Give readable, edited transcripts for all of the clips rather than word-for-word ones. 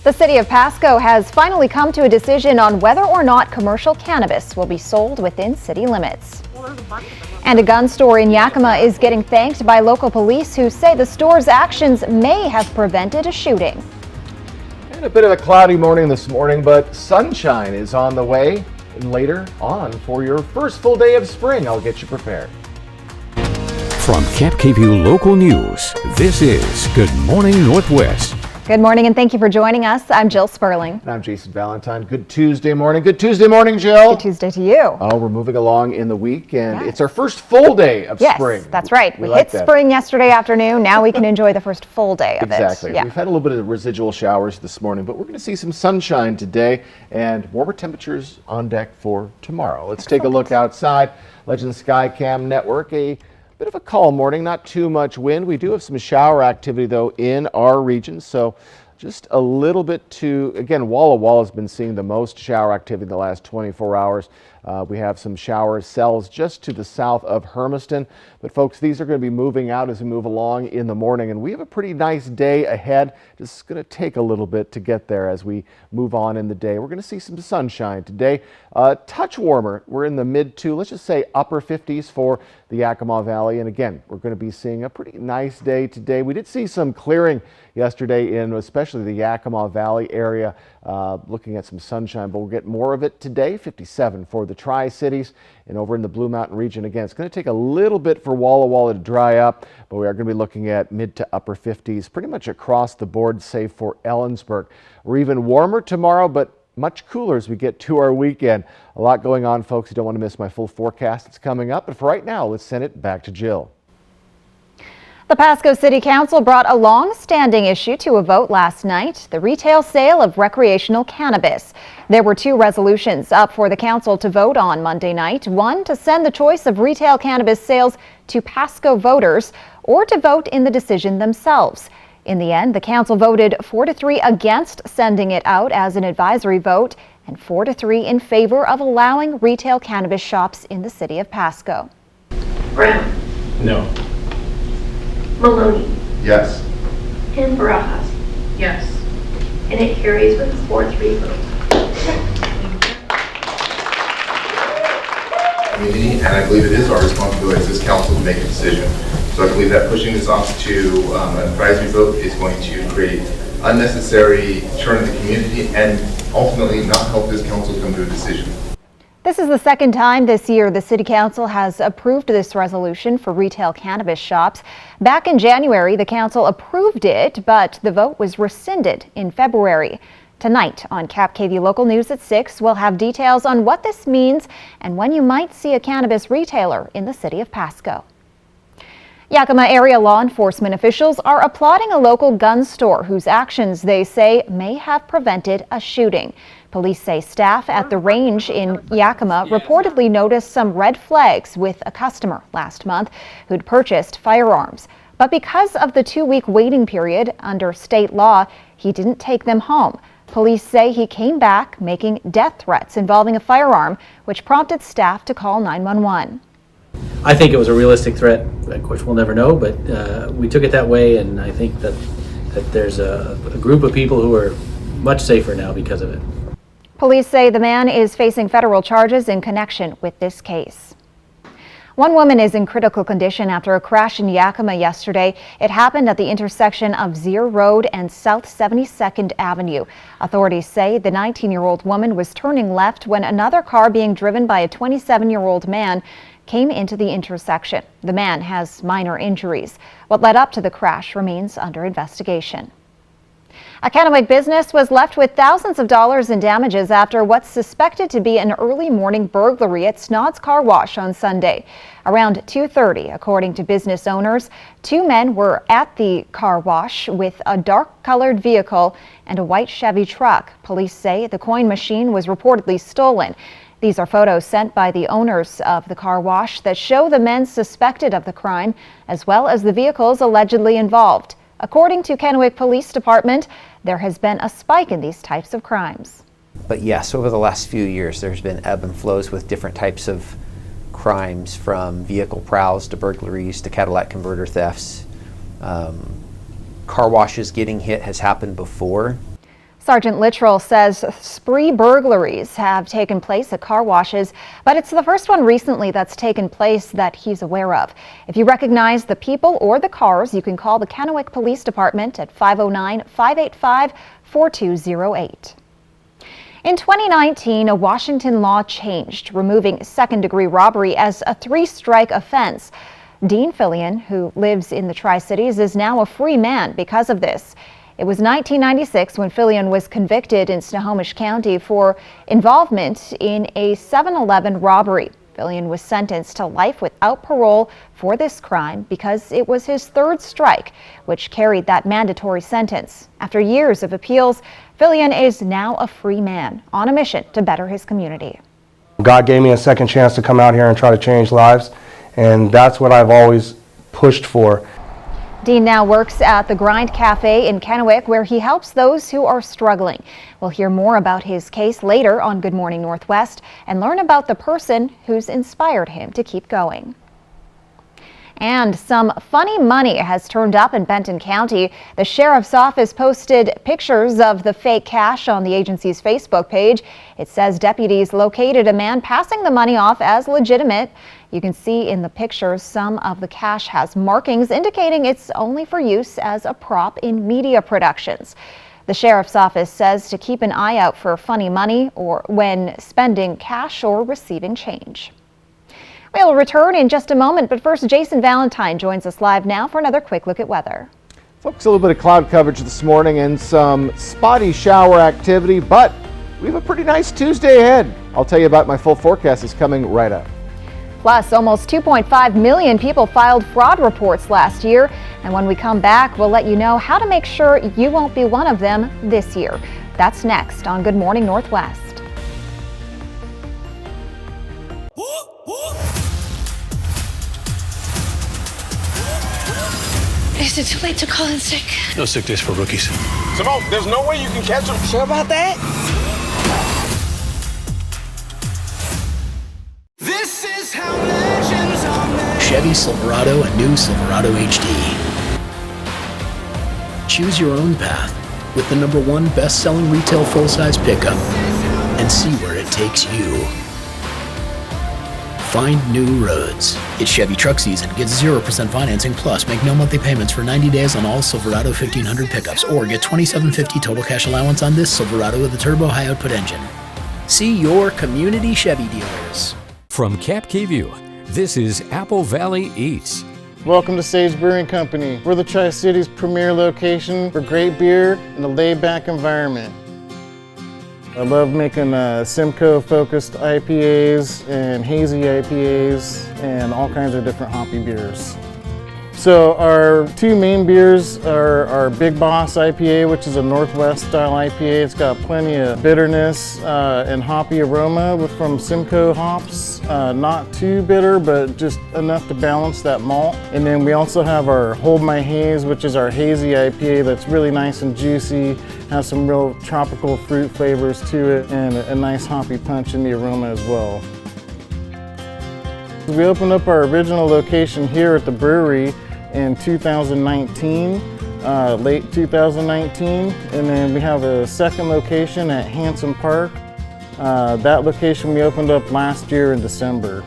The city of Pasco has finally come to a decision on whether or not commercial cannabis will be sold within city limits. And a gun store in Yakima is getting thanked by local police who say the store's actions may have prevented a shooting. And a bit of a cloudy morning this morning, but sunshine is on the way. And later on for your first full day of spring, I'll get you prepared. From KapKView Local News, this is Good Morning Northwest. Good morning and thank you for joining us. I'm Jill Sperling. And I'm Jason Valentine. Good Tuesday morning. Good Tuesday morning, Jill. Good Tuesday to you. Oh, we're moving along in the week and It's our first full day of spring. Yes, that's right. We like hit spring yesterday afternoon. Now we can enjoy the first full day of Exactly. it. Yeah. We've had a little bit of residual showers this morning, but we're going to see some sunshine today and warmer temperatures on deck for tomorrow. Let's take a look outside. Legend Skycam Network, a bit of a calm morning, not too much wind. We do have some shower activity though in our region, so just a little bit again, Walla Walla has been seeing the most shower activity in the last 24 hours. We have some shower cells just to the south of Hermiston. But folks, these are going to be moving out as we move along in the morning. And we have a pretty nice day ahead. Just going to take a little bit to get there as we move on in the day. We're going to see some sunshine today. Touch warmer. We're in the mid to, let's just say upper 50s for the Yakima Valley. And again, we're going to be seeing a pretty nice day today. We did see some clearing yesterday in especially the Yakima Valley area, looking at some sunshine, but we'll get more of it today. 57 for the Tri-Cities and over in the Blue Mountain region. Again, it's going to take a little bit for Walla Walla to dry up, but we are going to be looking at mid to upper 50s pretty much across the board, save for Ellensburg. We're even warmer tomorrow, but much cooler as we get to our weekend. A lot going on, folks. You don't want to miss my full forecast. It's coming up, but for right now, let's send it back to Jill. The Pasco City Council brought a long-standing issue to a vote last night, the retail sale of recreational cannabis. There were two resolutions up for the council to vote on Monday night, one to send the choice of retail cannabis sales to Pasco voters or to vote in the decision themselves. In the end, the council voted 4-3 against sending it out as an advisory vote and 4-3 in favor of allowing retail cannabis shops in the city of Pasco. Brown. No. Maloney. Yes. And Barajas. Yes. And it carries with a 4-3 vote. Community, and I believe it is our responsibility as this council to make a decision. So I believe that pushing this off to an advisory vote is going to create unnecessary churn in the community and ultimately not help this council come to a decision. This is the second time this year the City Council has approved this resolution for retail cannabis shops. Back in January, the Council approved it, but the vote was rescinded in February. Tonight on KapKView Local News at 6, we'll have details on what this means and when you might see a cannabis retailer in the city of Pasco. Yakima area law enforcement officials are applauding a local gun store whose actions they say may have prevented a shooting. Police say staff at the range in Yakima reportedly noticed some red flags with a customer last month who'd purchased firearms. But because of the 2-week waiting period under state law, he didn't take them home. Police say he came back making death threats involving a firearm, which prompted staff to call 911. I think it was a realistic threat. Of course, we'll never know, but we took it that way, and I think that there's a group of people who are much safer now because of it. Police say the man is facing federal charges in connection with this case. One woman is in critical condition after a crash in Yakima yesterday. It happened at the intersection of Zier Road and South 72nd Avenue. Authorities say the 19-year-old woman was turning left when another car being driven by a 27-year-old man came into the intersection. The man has minor injuries. What led up to the crash remains under investigation. A Kennewick business was left with thousands of dollars in damages after what's suspected to be an early morning burglary at Snods Car Wash on Sunday. Around 2:30, according to business owners, two men were at the car wash with a dark-colored vehicle and a white Chevy truck. Police say the coin machine was reportedly stolen. These are photos sent by the owners of the car wash that show the men suspected of the crime, as well as the vehicles allegedly involved. According to Kennewick Police Department, there has been a spike in these types of crimes. But yes, over the last few years, there's been ebb and flows with different types of crimes, from vehicle prowls to burglaries to catalytic converter thefts. Car washes getting hit has happened before. Sergeant Littrell says spree burglaries have taken place at car washes, but it's the first one recently that's taken place that he's aware of. If you recognize the people or the cars, you can call the Kennewick Police Department at 509-585-4208. In 2019, a Washington law changed, removing second-degree robbery as a three-strike offense. Dean Fillion, who lives in the Tri-Cities, is now a free man because of this. It was 1996 when Fillion was convicted in Snohomish County for involvement in a 7-Eleven robbery. Fillion was sentenced to life without parole for this crime because it was his third strike, which carried that mandatory sentence. After years of appeals, Fillion is now a free man on a mission to better his community. God gave me a second chance to come out here and try to change lives, and that's what I've always pushed for. Dean now works at the Grind Cafe in Kennewick, where he helps those who are struggling. We'll hear more about his case later on Good Morning Northwest and learn about the person who's inspired him to keep going. And some funny money has turned up in Benton County. The sheriff's office posted pictures of the fake cash on the agency's Facebook page. It says deputies located a man passing the money off as legitimate. You can see in the pictures some of the cash has markings indicating it's only for use as a prop in media productions. The sheriff's office says to keep an eye out for funny money or when spending cash or receiving change. We'll return in just a moment, but first, Jason Valentine joins us live now for another quick look at weather. Folks, a little bit of cloud coverage this morning and some spotty shower activity, but we have a pretty nice Tuesday ahead. I'll tell you about my full forecast is coming right up. Plus, almost 2.5 million people filed fraud reports last year. And when we come back, we'll let you know how to make sure you won't be one of them this year. That's next on Good Morning Northwest. Is it too late to call in sick? No sick days for rookies. Simone, there's no way you can catch him. Sure about that? This is how legends are made. Chevy Silverado and new Silverado HD. Choose your own path with the #1 best-selling retail full-size pickup and see where it takes you. Find new roads. It's Chevy truck season. Get 0% financing plus make no monthly payments for 90 days on all Silverado 1500 pickups or get $2,750 total cash allowance on this Silverado with a turbo high output engine. See your community Chevy dealers. From Cap View, this is Apple Valley Eats. Welcome to Sage Brewing Company. We're the Tri-Cities premier location for great beer and a laid-back environment. I love making Simcoe-focused IPAs and hazy IPAs and all kinds of different hoppy beers. So our two main beers are our Big Boss IPA, which is a Northwest style IPA. It's got plenty of bitterness and hoppy aroma from Simcoe hops. Not too bitter, but just enough to balance that malt. And then we also have our Hold My Haze, which is our hazy IPA that's really nice and juicy, has some real tropical fruit flavors to it, and a nice hoppy punch in the aroma as well. We opened up our original location here at the brewery in 2019, late 2019, and then we have a second location at Hanson Park. That location we opened up last year in December.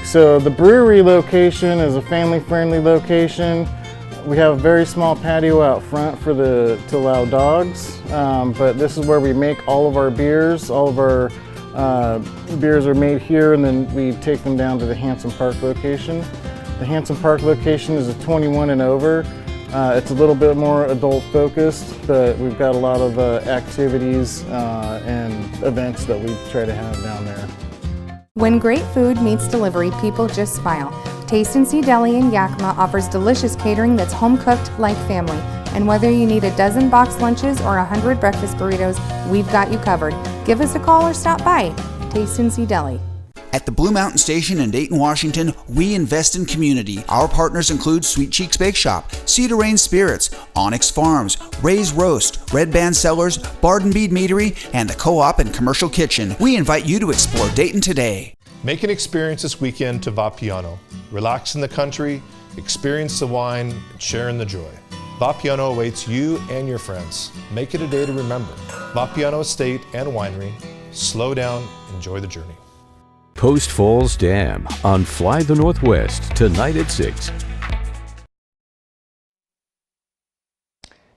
So the brewery location is a family-friendly location. We have a very small patio out front to allow dogs, but this is where we make all of our beers. All of our beers are made here, and then we take them down to the Hanson Park location. The Hanson Park location is a 21 and over. It's a little bit more adult focused, but we've got a lot of activities and events that we try to have down there. When great food meets delivery, people just smile. Taste and See Deli in Yakima offers delicious catering that's home cooked like family. And whether you need a dozen box lunches or 100 breakfast burritos, we've got you covered. Give us a call or stop by. Taste and See Deli. At the Blue Mountain Station in Dayton, Washington, we invest in community. Our partners include Sweet Cheeks Bake Shop, Cedar Rain Spirits, Onyx Farms, Ray's Roast, Red Band Cellars, Barden Bead Meadery, and the Co-op and Commercial Kitchen. We invite you to explore Dayton today. Make an experience this weekend to Vapiano. Relax in the country, experience the wine, and share in the joy. Vapiano awaits you and your friends. Make it a day to remember. Vapiano Estate and Winery. Slow down, enjoy the journey. Post Falls Dam on Fly the Northwest tonight at 6.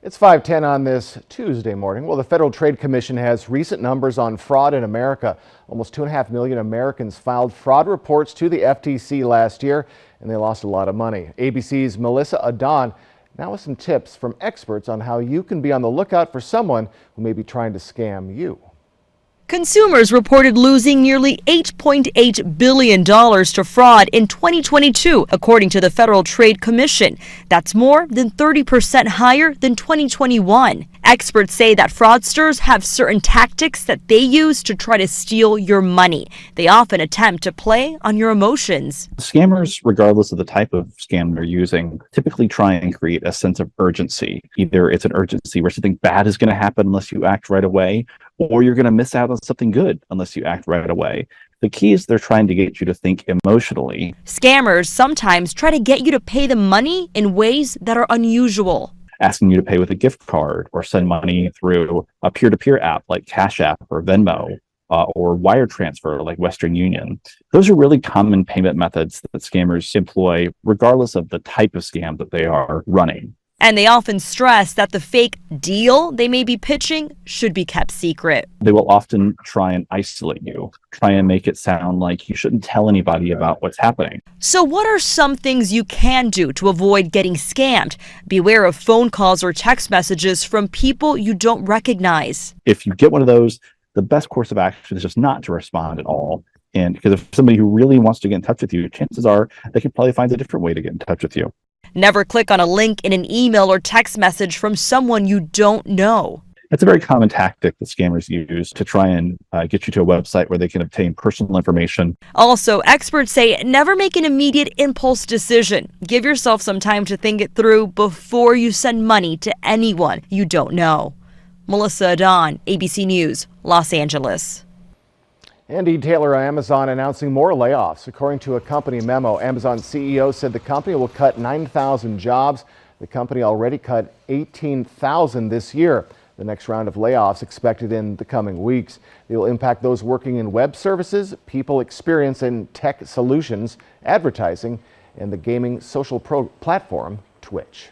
It's 5:10 on this Tuesday morning. Well, the Federal Trade Commission has recent numbers on fraud in America. Almost 2.5 million Americans filed fraud reports to the FTC last year, and they lost a lot of money. ABC's Melissa Adon now with some tips from experts on how you can be on the lookout for someone who may be trying to scam you. Consumers reported losing nearly $8.8 billion to fraud in 2022, according to the Federal Trade Commission. That's more than 30% higher than 2021. Experts say that fraudsters have certain tactics that they use to try to steal your money. They often attempt to play on your emotions. Scammers, regardless of the type of scam they're using, typically try and create a sense of urgency. Either it's an urgency where something bad is going to happen unless you act right away, or you're going to miss out on something good unless you act right away. The key is they're trying to get you to think emotionally. Scammers sometimes try to get you to pay them money in ways that are unusual. Asking you to pay with a gift card or send money through a peer-to-peer app like Cash App or Venmo, or wire transfer like Western Union. Those are really common payment methods that scammers employ regardless of the type of scam that they are running. And they often stress that the fake deal they may be pitching should be kept secret. They will often try and isolate you, try and make it sound like you shouldn't tell anybody about what's happening. So what are some things you can do to avoid getting scammed? Beware of phone calls or text messages from people you don't recognize. If you get one of those, the best course of action is just not to respond at all. And because if somebody who really wants to get in touch with you, chances are they could probably find a different way to get in touch with you. Never click on a link in an email or text message from someone you don't know. It's a very common tactic that scammers use to try and get you to a website where they can obtain personal information. Also, experts say never make an immediate impulse decision. Give yourself some time to think it through before you send money to anyone you don't know. Melissa Adon, ABC News, Los Angeles. Andy Taylor of Amazon announcing more layoffs. According to a company memo, Amazon CEO said the company will cut 9,000 jobs. The company already cut 18,000 this year. The next round of layoffs expected in the coming weeks. They will impact those working in web services, people experience and tech solutions, advertising, and the gaming social platform Twitch.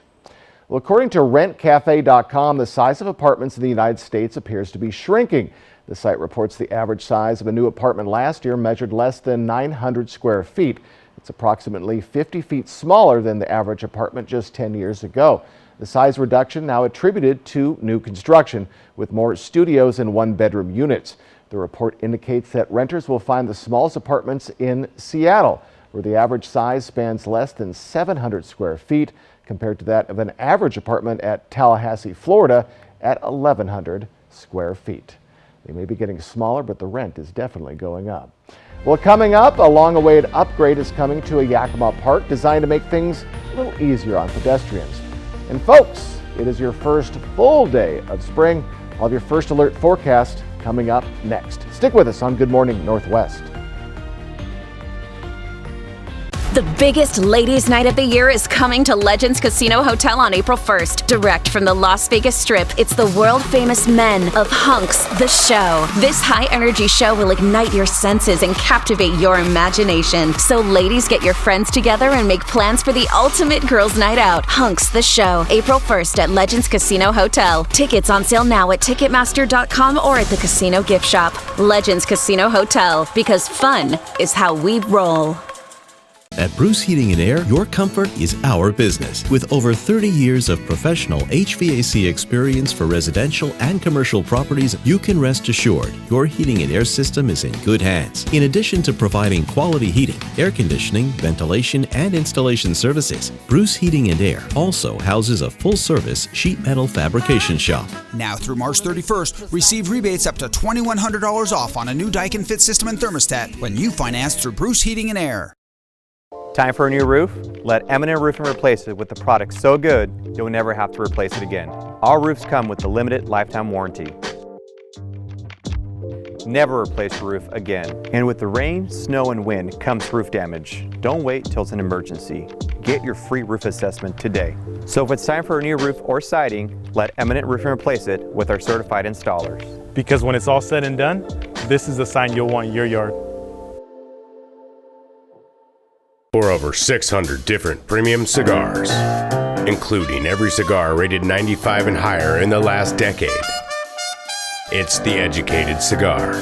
Well, according to RentCafe.com, the size of apartments in the United States appears to be shrinking. The site reports the average size of a new apartment last year measured less than 900 square feet. It's approximately 50 feet smaller than the average apartment just 10 years ago. The size reduction now attributed to new construction, with more studios and one-bedroom units. The report indicates that renters will find the smallest apartments in Seattle, where the average size spans less than 700 square feet, compared to that of an average apartment at Tallahassee, Florida, at 1,100 square feet. They may be getting smaller, but the rent is definitely going up. Well, coming up, a long-awaited upgrade is coming to a Yakima Park designed to make things a little easier on pedestrians. And folks, it is your first full day of spring. I'll have your first alert forecast coming up next. Stick with us on Good Morning Northwest. The biggest ladies' night of the year is coming to Legends Casino Hotel on April 1st. Direct from the Las Vegas Strip, it's the world-famous men of Hunks, the show. This high-energy show will ignite your senses and captivate your imagination. So ladies, get your friends together and make plans for the ultimate girls' night out. Hunks, the show, April 1st at Legends Casino Hotel. Tickets on sale now at Ticketmaster.com or at the casino gift shop. Legends Casino Hotel, because fun is how we roll. At Bruce Heating and Air, your comfort is our business. With over 30 years of professional HVAC experience for residential and commercial properties, you can rest assured your heating and air system is in good hands. In addition to providing quality heating, air conditioning, ventilation, and installation services, Bruce Heating and Air also houses a full-service sheet metal fabrication shop. Now through March 31st, receive rebates up to $2,100 off on a new Daikin Fit system and thermostat when you finance through Bruce Heating and Air. Time for a new roof? Let M&M Roofing replace it with the product so good you'll never have to replace it again. Our roofs come with the limited lifetime warranty. Never replace your roof again. And with the rain, snow, and wind comes roof damage. Don't wait till it's an emergency. get your free roof assessment today. So if it's time for a new roof or siding, let Eminent Roofing replace it with our certified installers. Because when it's all said and done, this is the sign you'll want in your yard. For over 600 different premium cigars, including every cigar rated 95 and higher in the last decade. It's The Educated Cigar.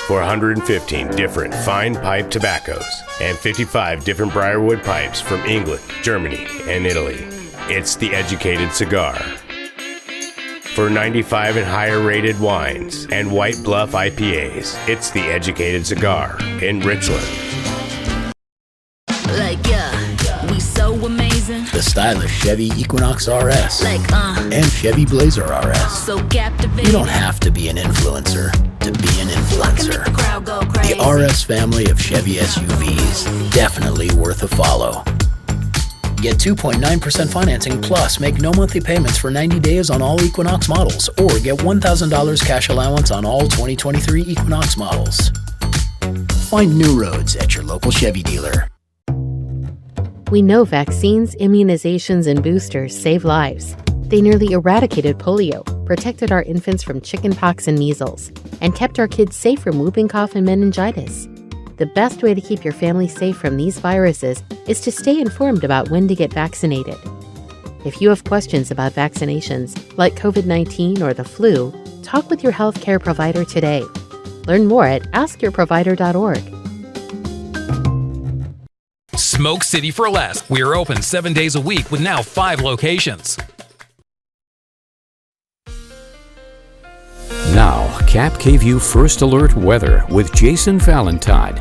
For 115 different fine pipe tobaccos and 55 different Briarwood pipes from England, Germany, and Italy. It's The Educated Cigar. For 95 and higher rated wines and White Bluff IPAs, it's The Educated Cigar in Richland. We so amazing. The stylish Chevy Equinox RS. And Chevy Blazer RS. So captivating. You don't have to be an influencer to be an influencer. The RS family of Chevy SUVs, definitely worth a follow. Get 2.9% financing plus make no monthly payments for 90 days on all Equinox models, or get $1,000 cash allowance on all 2023 Equinox models. Find new roads at your local Chevy dealer. We know vaccines, immunizations, and boosters save lives. They nearly eradicated polio, protected our infants from chickenpox and measles, and kept our kids safe from whooping cough and meningitis. The best way to keep your family safe from these viruses is to stay informed about when to get vaccinated. If you have questions about vaccinations, like COVID-19 or the flu, talk with your healthcare provider today. Learn more at askyourprovider.org. Smoke City for Less. We are open 7 days a week with now 5 locations. Now, Cap KVUE First Alert Weather with Jason Valentine.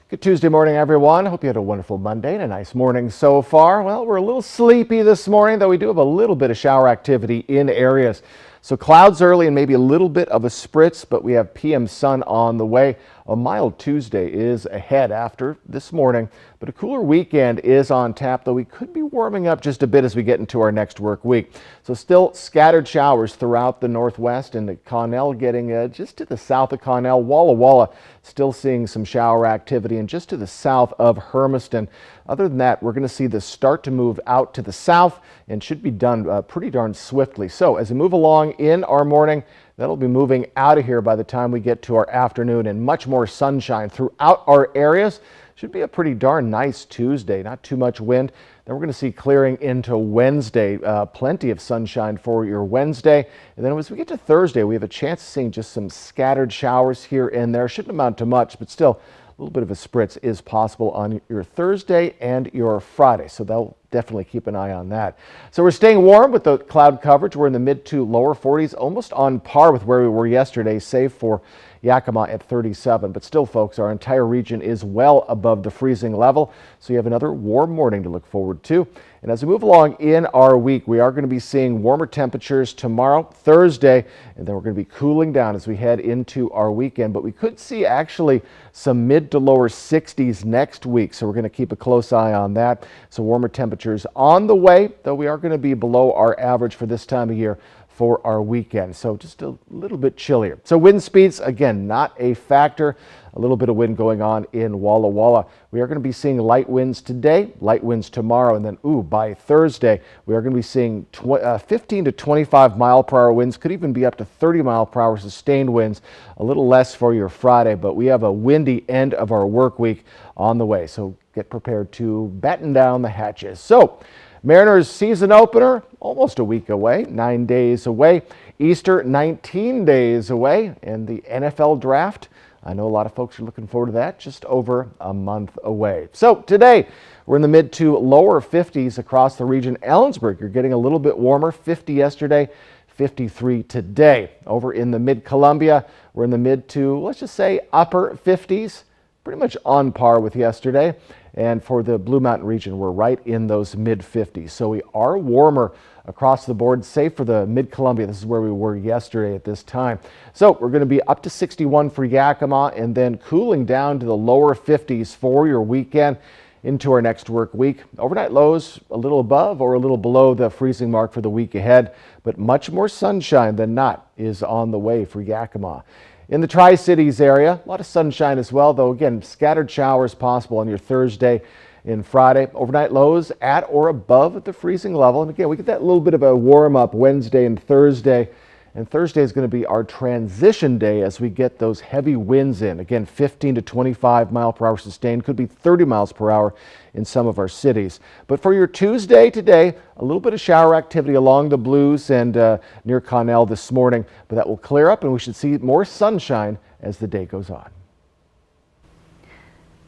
Good Tuesday morning, everyone. Hope you had a wonderful Monday and a nice morning so far. Well, we're a little sleepy this morning, though we do have a little bit of shower activity in areas. So clouds early and maybe a little bit of a spritz, but we have PM sun on the way. A mild Tuesday is ahead after this morning, but a cooler weekend is on tap, though we could be warming up just a bit as we get into our next work week. So still scattered showers throughout the northwest, and the Connell getting just to the south of Connell. Walla Walla still seeing some shower activity, and just to the south of Hermiston. Other than that, we're going to see this start to move out to the south and should be done pretty darn swiftly. So as we move along in our morning, that'll be moving out of here by the time we get to our afternoon, and much more sunshine throughout our areas. Should be a pretty darn nice Tuesday, not too much wind. Then we're going to see clearing into Wednesday, plenty of sunshine for your Wednesday. And then as we get to Thursday, we have a chance of seeing just some scattered showers here and there. Shouldn't amount to much, but still a little bit of a spritz is possible on your Thursday and your Friday. So they'll definitely keep an eye on that. So we're staying warm with the cloud coverage. We're in the mid to lower 40s, almost on par with where we were yesterday, save for Yakima at 37. But still, folks, our entire region is well above the freezing level. So you have another warm morning to look forward to. And as we move along in our week, we are going to be seeing warmer temperatures tomorrow, Thursday, and then we're going to be cooling down as we head into our weekend. But we could see actually some mid to lower 60s next week. So we're going to keep a close eye on that. So warmer temperatures on the way, though we are going to be below our average for this time of year for our weekend. So just a little bit chillier. So wind speeds, again, not a factor. A little bit of wind going on in Walla Walla. We are going to be seeing light winds today, light winds tomorrow, and then by Thursday, we are going to be seeing 15 to 25 mile per hour winds, could even be up to 30 mile per hour sustained winds. A little less for your Friday, but we have a windy end of our work week on the way. So get prepared to batten down the hatches. So Mariners season opener, almost a week away, 9 days away. Easter, 19 days away. And the NFL draft, I know a lot of folks are looking forward to that, just over a month away. So today, we're in the mid to lower 50s across the region. Ellensburg, you're getting a little bit warmer, 50 yesterday, 53 today. Over in the mid-Columbia, we're in the mid to, let's just say, upper 50s, pretty much on par with yesterday. And for the Blue Mountain region, we're right in those mid-50s. So we are warmer across the board, save for the mid-Columbia. This is where we were yesterday at this time. So we're going to be up to 61 for Yakima, and then cooling down to the lower 50s for your weekend into our next work week. Overnight lows a little above or a little below the freezing mark for the week ahead, but much more sunshine than not is on the way for Yakima. In the Tri-Cities area, a lot of sunshine as well, though again, scattered showers possible on your Thursday in Friday. Overnight lows at or above at the freezing level. And again, we get that little bit of a warm up Wednesday and Thursday. And Thursday is going to be our transition day as we get those heavy winds in. Again, 15 to 25 mile per hour sustained, could be 30 miles per hour in some of our cities. But for your Tuesday today, a little bit of shower activity along the Blues and near Connell this morning, but that will clear up and we should see more sunshine as the day goes on.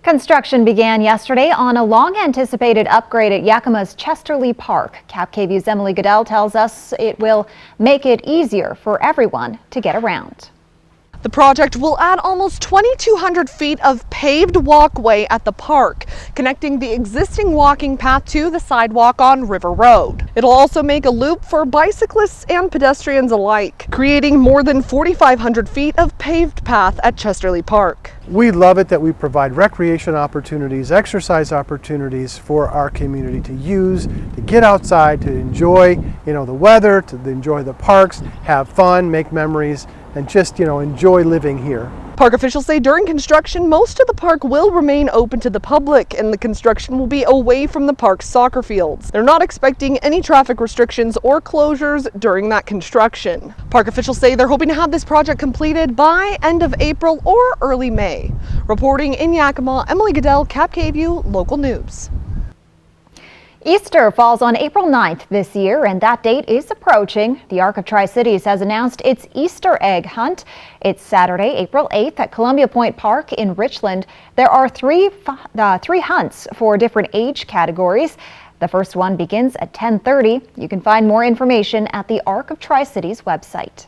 Construction began yesterday on a long-anticipated upgrade at Yakima's Chesterley Park. KapKV's Emily Goodell tells us it will make it easier for everyone to get around. The project will add almost 2,200 feet of paved walkway at the park, connecting the existing walking path to the sidewalk on River Road. It'll also make a loop for bicyclists and pedestrians alike, creating more than 4,500 feet of paved path at Chesterley Park. We love it that we provide recreation opportunities, exercise opportunities for our community to use, to get outside, to enjoy, the weather, to enjoy the parks, have fun, make memories, and just, enjoy living here. Park officials say during construction, most of the park will remain open to the public and the construction will be away from the park's soccer fields. They're not expecting any traffic restrictions or closures during that construction. Park officials say they're hoping to have this project completed by end of April or early May. Reporting in Yakima, Emily Goodell, KapKV Local News. Easter falls on April 9th this year, and that date is approaching. The Arc of Tri-Cities has announced its Easter egg hunt. It's Saturday, April 8th at Columbia Point Park in Richland. There are three hunts for different age categories. The first one begins at 10:30. You can find more information at the Arc of Tri-Cities website.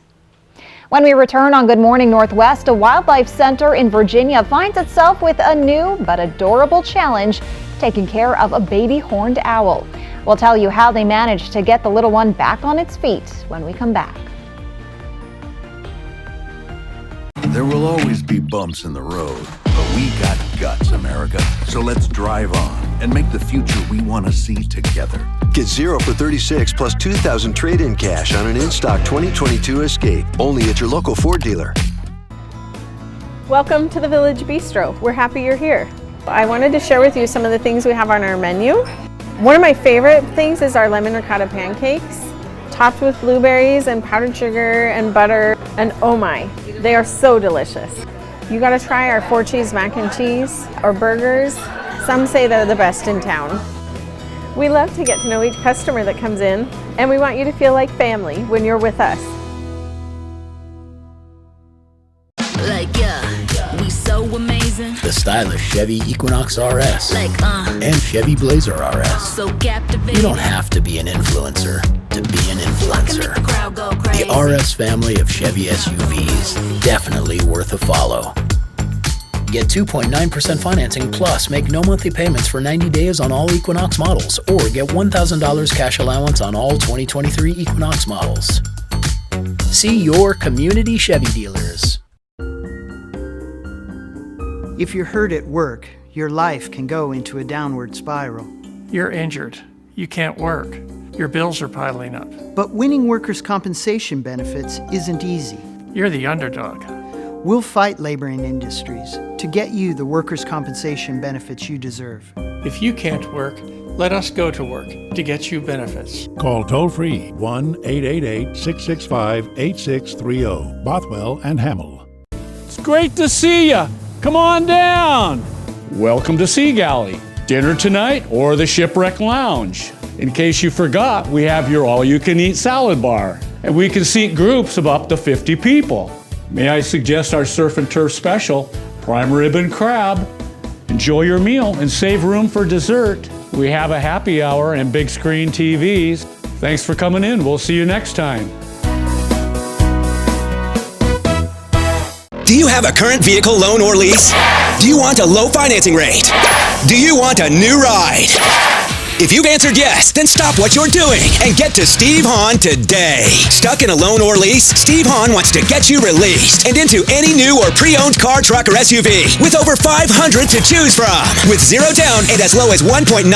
When we return on Good Morning Northwest, a wildlife center in Virginia finds itself with a new but adorable challenge, taking care of a baby horned owl. We'll tell you how they managed to get the little one back on its feet when we come back. There will always be bumps in the road, but we got guts, America. So let's drive on and make the future we want to see together. Get 0 for 36 plus $2,000 trade-in cash on an in-stock 2022 Escape, only at your local Ford dealer. Welcome to the Village Bistro. We're happy you're here. I wanted to share with you some of the things we have on our menu. One of my favorite things is our lemon ricotta pancakes, topped with blueberries and powdered sugar and butter, and oh my, they are so delicious. You gotta try our 4-cheese mac and cheese or burgers. Some say they're the best in town. We love to get to know each customer that comes in, and we want you to feel like family when you're with us. We so amazing. The stylish Chevy Equinox RS and Chevy Blazer RS. So captivating. You don't have to be an influencer to be an influencer. The crowd go crazy. The RS family of Chevy SUVs, definitely worth a follow. Get 2.9% financing plus make no monthly payments for 90 days on all Equinox models, or get $1,000 cash allowance on all 2023 Equinox models. See your community Chevy dealers. If you're hurt at work, your life can go into a downward spiral. You're injured. You can't work. Your bills are piling up. But winning workers' compensation benefits isn't easy. You're the underdog. We'll fight labor and industries to get you the workers' compensation benefits you deserve. If you can't work, let us go to work to get you benefits. Call toll-free 1-888-665-8630. Bothwell and Hamill. It's great to see ya. Come on down. Welcome to Sea Galley. Dinner tonight or the Shipwreck Lounge. In case you forgot, we have your all-you-can-eat salad bar, and we can seat groups of up to 50 people. May I suggest our surf and turf special, prime rib and crab. Enjoy your meal and save room for dessert. We have a happy hour and big screen TVs. Thanks for coming in. We'll see you next time. Do you have a current vehicle loan or lease? Do you want a low financing rate? Do you want a new ride? If you've answered yes, then stop what you're doing and get to Steve Hahn today. Stuck in a loan or lease? Steve Hahn wants to get you released and into any new or pre-owned car, truck, or SUV with over 500 to choose from. With zero down and as low as 1.9%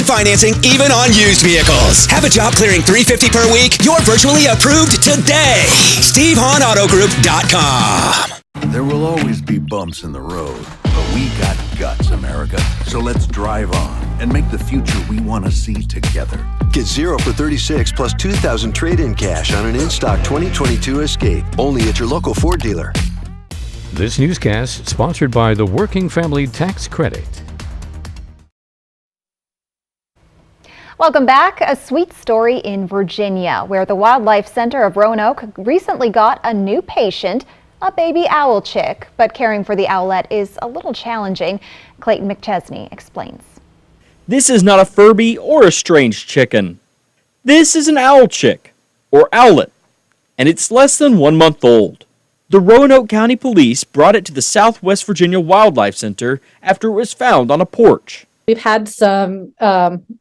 financing even on used vehicles. Have a job clearing $350 per week? You're virtually approved today. SteveHahnAutoGroup.com. There will always be bumps in the road, but we got guts, America. So let's drive on and make the future we want to see together. Get 0 for 36 plus 2,000 trade-in cash on an in-stock 2022 Escape. Only at your local Ford dealer. This newscast sponsored by the Working Family Tax Credit. Welcome back. A sweet story in Virginia, where the Wildlife Center of Roanoke recently got a new patient, a baby owl chick. But caring for the owlet is a little challenging. Clayton McChesney explains. This is not a Furby or a strange chicken. This is an owl chick, or owlet, and it's less than 1 month old. The Roanoke County Police brought it to the Southwest Virginia Wildlife Center after it was found on a porch. We've had some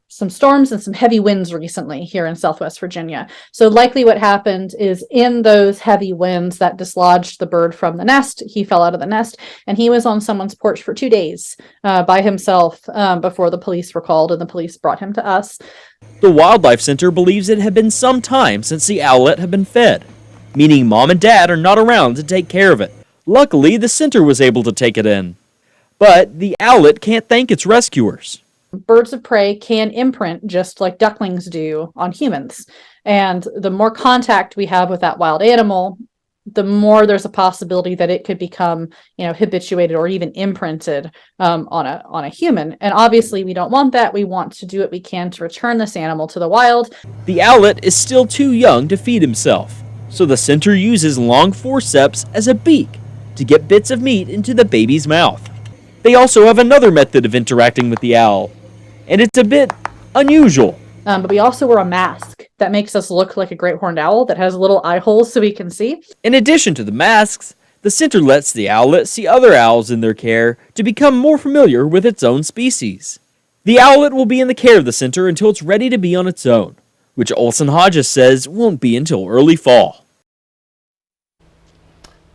storms and some heavy winds recently here in Southwest Virginia. So likely what happened is in those heavy winds that dislodged the bird from the nest, he fell out of the nest, and he was on someone's porch for 2 days by himself before the police were called, and the police brought him to us. The Wildlife Center believes it had been some time since the owlet had been fed, meaning mom and dad are not around to take care of it. Luckily, the center was able to take it in. But the owlet can't thank its rescuers. Birds of prey can imprint just like ducklings do on humans. And the more contact we have with that wild animal, the more there's a possibility that it could become, habituated or even imprinted on a human. And obviously we don't want that. We want to do what we can to return this animal to the wild. The owlet is still too young to feed himself, so the center uses long forceps as a beak to get bits of meat into the baby's mouth. They also have another method of interacting with the owl, and it's a bit unusual. But we also wear a mask that makes us look like a great horned owl that has little eye holes so we can see. In addition to the masks, the center lets the owlet see other owls in their care to become more familiar with its own species. The owlet will be in the care of the center until it's ready to be on its own, which Olson Hodges says won't be until early fall.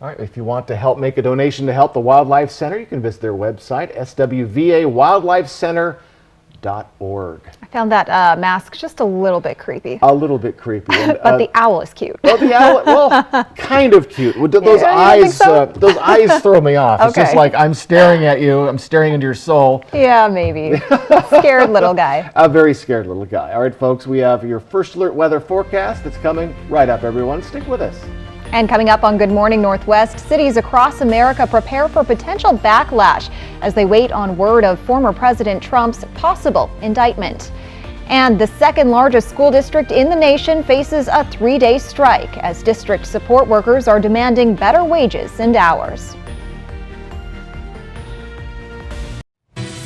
All right, if you want to help make a donation to help the Wildlife Center, you can visit their website, swvawildlifecenter.org. I found that mask just a little bit creepy. A little bit creepy. And, but the owl is cute. Well, the owl, kind of cute. Those eyes, those eyes throw me off. It's just like I'm staring at you. I'm staring into your soul. Yeah, maybe. Scared little guy. A very scared little guy. All right, folks, we have your first alert weather forecast. It's coming right up, everyone. Stick with us. And coming up on Good Morning Northwest, cities across America prepare for potential backlash as they wait on word of former President Trump's possible indictment. And the second largest school district in the nation faces a 3-day strike as district support workers are demanding better wages and hours.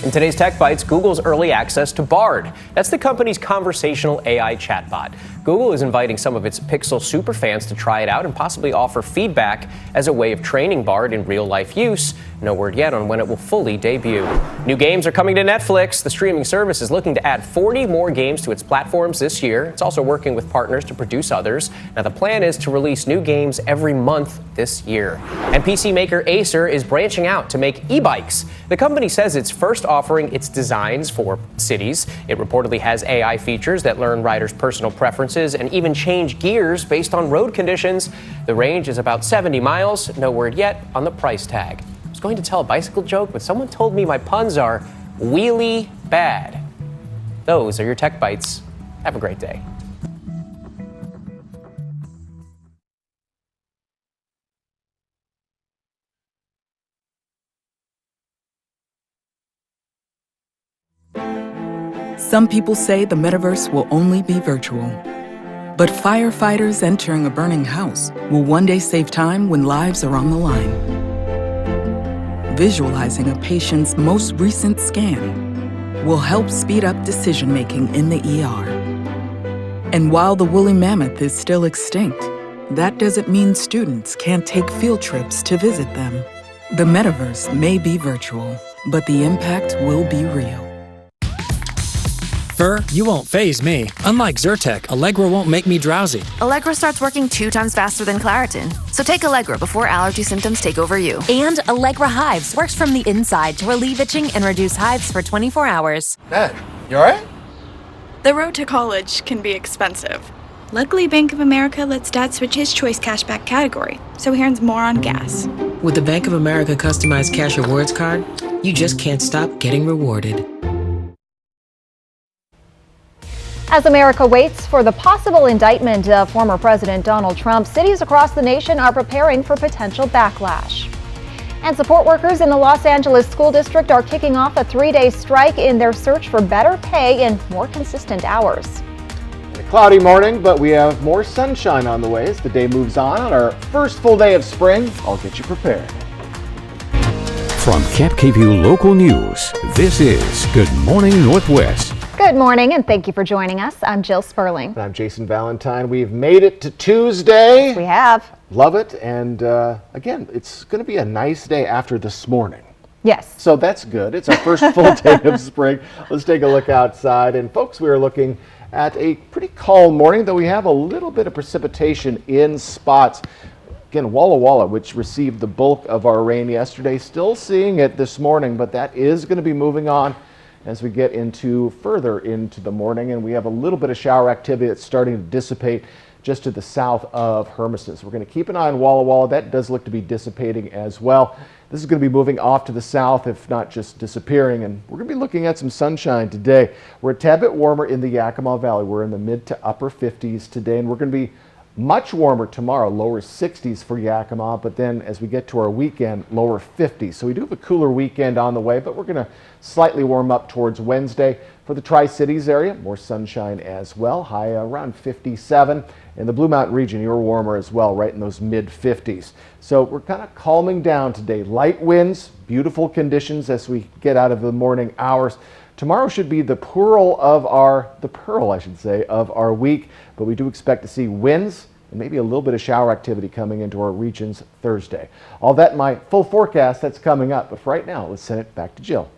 In today's Tech Bites, Google's early access to Bard. That's the company's conversational AI chatbot. Google is inviting some of its Pixel superfans to try it out and possibly offer feedback as a way of training Bard in real-life use. No word yet on when it will fully debut. New games are coming to Netflix. The streaming service is looking to add 40 more games to its platforms this year. It's also working with partners to produce others. Now, the plan is to release new games every month this year. And PC maker Acer is branching out to make e-bikes. The company says it's first offering its designs for cities. It reportedly has AI features that learn riders' personal preferences and even change gears based on road conditions. The range is about 70 miles. No word yet on the price tag. I was going to tell a bicycle joke, but someone told me my puns are wheelie bad. Those are your Tech Bites. Have a great day. Some people say the metaverse will only be virtual. But firefighters entering a burning house will one day save time when lives are on the line. Visualizing a patient's most recent scan will help speed up decision-making in the ER. And while the woolly mammoth is still extinct, that doesn't mean students can't take field trips to visit them. The metaverse may be virtual, but the impact will be real. Fur, you won't faze me. Unlike Zyrtec, Allegra won't make me drowsy. Allegra starts working 2 times faster than Claritin. So take Allegra before allergy symptoms take over you. And Allegra Hives works from the inside to relieve itching and reduce hives for 24 hours. Dad, you alright? The road to college can be expensive. Luckily, Bank of America lets Dad switch his choice cashback category, so he earns more on gas. With the Bank of America customized cash rewards card, you just can't stop getting rewarded. As America waits for the possible indictment of former President Donald Trump, cities across the nation are preparing for potential backlash. And support workers in the Los Angeles School District are kicking off a 3-day strike in their search for better pay and more consistent hours. A cloudy morning, but we have more sunshine on the way as the day moves on our first full day of spring. I'll get you prepared. From Camp KVUE Local News, this is Good Morning Northwest. Good morning, and thank you for joining us. I'm Jill Sperling. And I'm Jason Valentine. We've made it to Tuesday. We have. Love it. And again, it's going to be a nice day after this morning. Yes. So that's good. It's our first full day of spring. Let's take a look outside. And folks, we are looking at a pretty calm morning, though we have a little bit of precipitation in spots. Again, Walla Walla, which received the bulk of our rain yesterday, still seeing it this morning, but that is going to be moving on as we get further into the morning, and we have a little bit of shower activity that's starting to dissipate just to the south of Hermiston. So we're going to keep an eye on Walla Walla. That does look to be dissipating as well. This is going to be moving off to the south, if not just disappearing, and we're going to be looking at some sunshine today. We're a tad bit warmer in the Yakima Valley. We're in the mid to upper 50s today, and we're going to be much warmer tomorrow, lower 60s for Yakima, but then as we get to our weekend, lower 50s. So we do have a cooler weekend on the way, but we're going to slightly warm up towards Wednesday. For the Tri-Cities area, more sunshine as well, high around 57. In the Blue Mountain region, you're warmer as well, right in those mid 50s. So we're kind of calming down today. Light winds, beautiful conditions as we get out of the morning hours. Tomorrow should be the pearl of our week, but we do expect to see winds and maybe a little bit of shower activity coming into our regions Thursday. All that in my full forecast that's coming up, but for right now, let's send it back to Jill.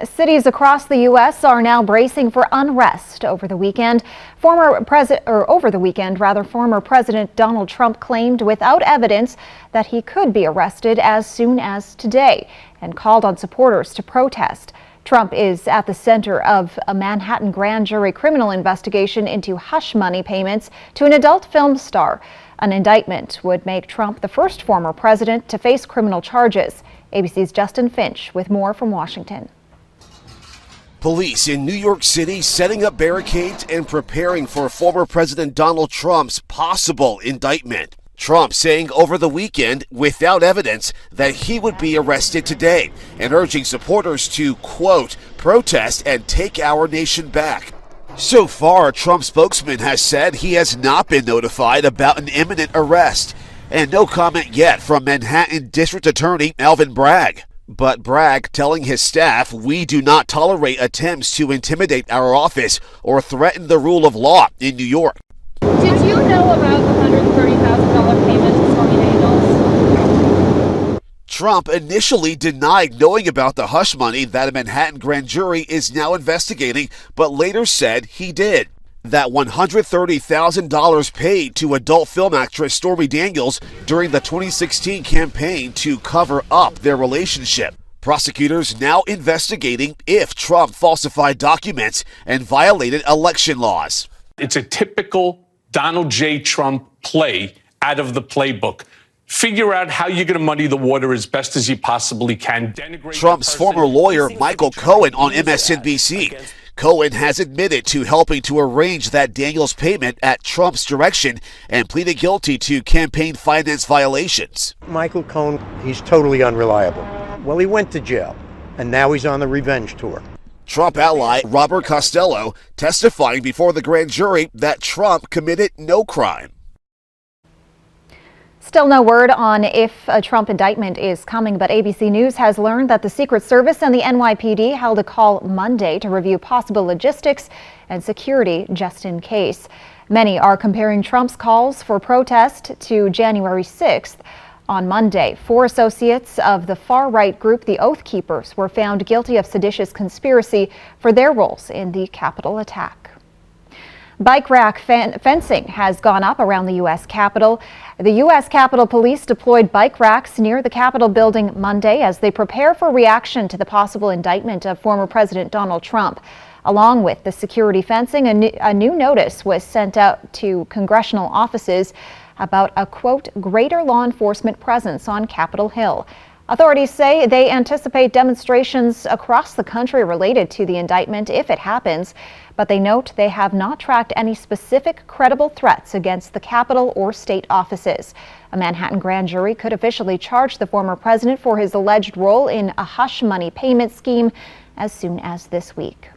Cities across the U.S. are now bracing for unrest over the weekend. Former President Donald Trump claimed without evidence that he could be arrested as soon as today and called on supporters to protest. Trump is at the center of a Manhattan grand jury criminal investigation into hush money payments to an adult film star. An indictment would make Trump the first former president to face criminal charges. ABC's Justin Finch with more from Washington. Police in New York City setting up barricades and preparing for former President Donald Trump's possible indictment. Trump saying over the weekend, without evidence, that he would be arrested today and urging supporters to, quote, protest and take our nation back. So far, Trump's spokesman has said he has not been notified about an imminent arrest, and no comment yet from Manhattan District Attorney Alvin Bragg. But Bragg telling his staff, we do not tolerate attempts to intimidate our office or threaten the rule of law in New York. Did you know about the $130,000 payment to Stormy Daniels? Trump initially denied knowing about the hush money that a Manhattan grand jury is now investigating, but later said he did. That $130,000 paid to adult film actress Stormy Daniels during the 2016 campaign to cover up their relationship. Prosecutors now investigating if Trump falsified documents and violated election laws. It's a typical Donald J. Trump play out of the playbook. Figure out how you're going to muddy the water as best as you possibly can. Trump's former lawyer, Michael Cohen, on MSNBC. Cohen has admitted to helping to arrange that Daniels payment at Trump's direction and pleaded guilty to campaign finance violations. Michael Cohen, he's totally unreliable. Well, he went to jail, and now he's on the revenge tour. Trump ally Robert Costello testifying before the grand jury that Trump committed no crime. Still no word on if a Trump indictment is coming, but ABC News has learned that the Secret Service and the NYPD held a call Monday to review possible logistics and security just in case. Many are comparing Trump's calls for protest to January 6th. On Monday, 4 associates of the far-right group The Oath Keepers were found guilty of seditious conspiracy for their roles in the Capitol attack. Bike rack fencing has gone up around the U.S. Capitol. The U.S. Capitol Police deployed bike racks near the Capitol building Monday as they prepare for reaction to the possible indictment of former President Donald Trump. Along with the security fencing, a new notice was sent out to congressional offices about a, quote, greater law enforcement presence on Capitol Hill. Authorities say they anticipate demonstrations across the country related to the indictment if it happens, but they note they have not tracked any specific credible threats against the Capitol or state offices. A Manhattan grand jury could officially charge the former president for his alleged role in a hush money payment scheme as soon as this week.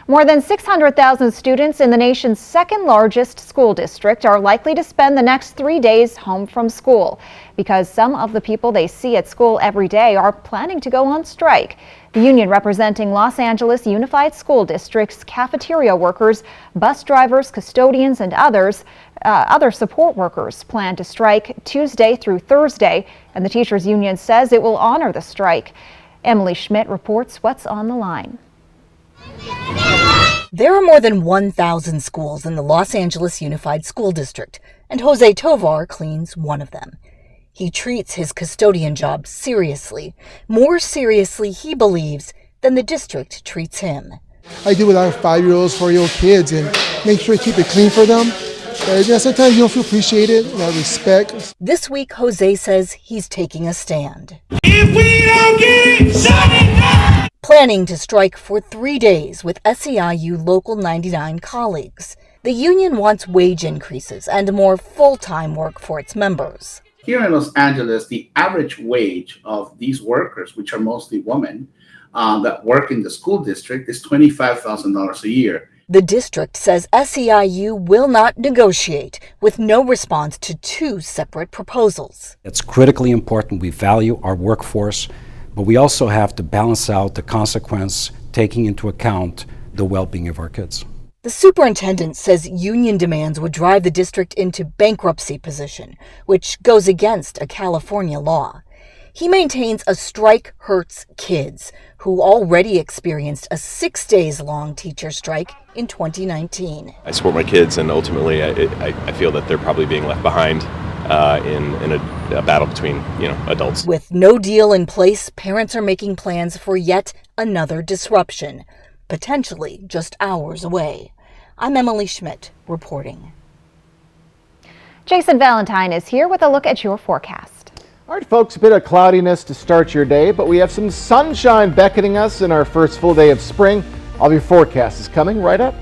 More than 600,000 students in the nation's second largest school district are likely to spend the next 3 days home from school because some of the people they see at school every day are planning to go on strike. The union representing Los Angeles Unified School District's cafeteria workers, bus drivers, custodians, and other support workers plan to strike Tuesday through Thursday, and the teachers union says it will honor the strike. Emily Schmidt reports what's on the line. There are more than 1,000 schools in the Los Angeles Unified School District, and Jose Tovar cleans one of them. He treats his custodian job seriously, more seriously, he believes, than the district treats him. I do with our 5-year-olds, 4-year-old kids and make sure to keep it clean for them. Sometimes you don't feel appreciated, respect. This week, Jose says he's taking a stand. If we don't get it, shut it down! Planning to strike for 3 days with SEIU Local 99 colleagues. The union wants wage increases and more full-time work for its members. Here in Los Angeles, the average wage of these workers, which are mostly women that work in the school district, is $25,000 a year. The district says SEIU will not negotiate, with no response to 2 separate proposals. It's critically important we value our workforce, but we also have to balance out the consequence, taking into account the well-being of our kids. The superintendent says union demands would drive the district into bankruptcy position, which goes against a California law. He maintains a strike hurts kids, who already experienced a 6 days long teacher strike in 2019. I support my kids, and ultimately I feel that they're probably being left behind in a battle between adults. With no deal in place, parents are making plans for yet another disruption, potentially just hours away. I'm Emily Schmidt reporting. Jason Valentine is here with a look at your forecast. All right, folks, a bit of cloudiness to start your day, but we have some sunshine beckoning us in our first full day of spring. All of your forecast is coming right up.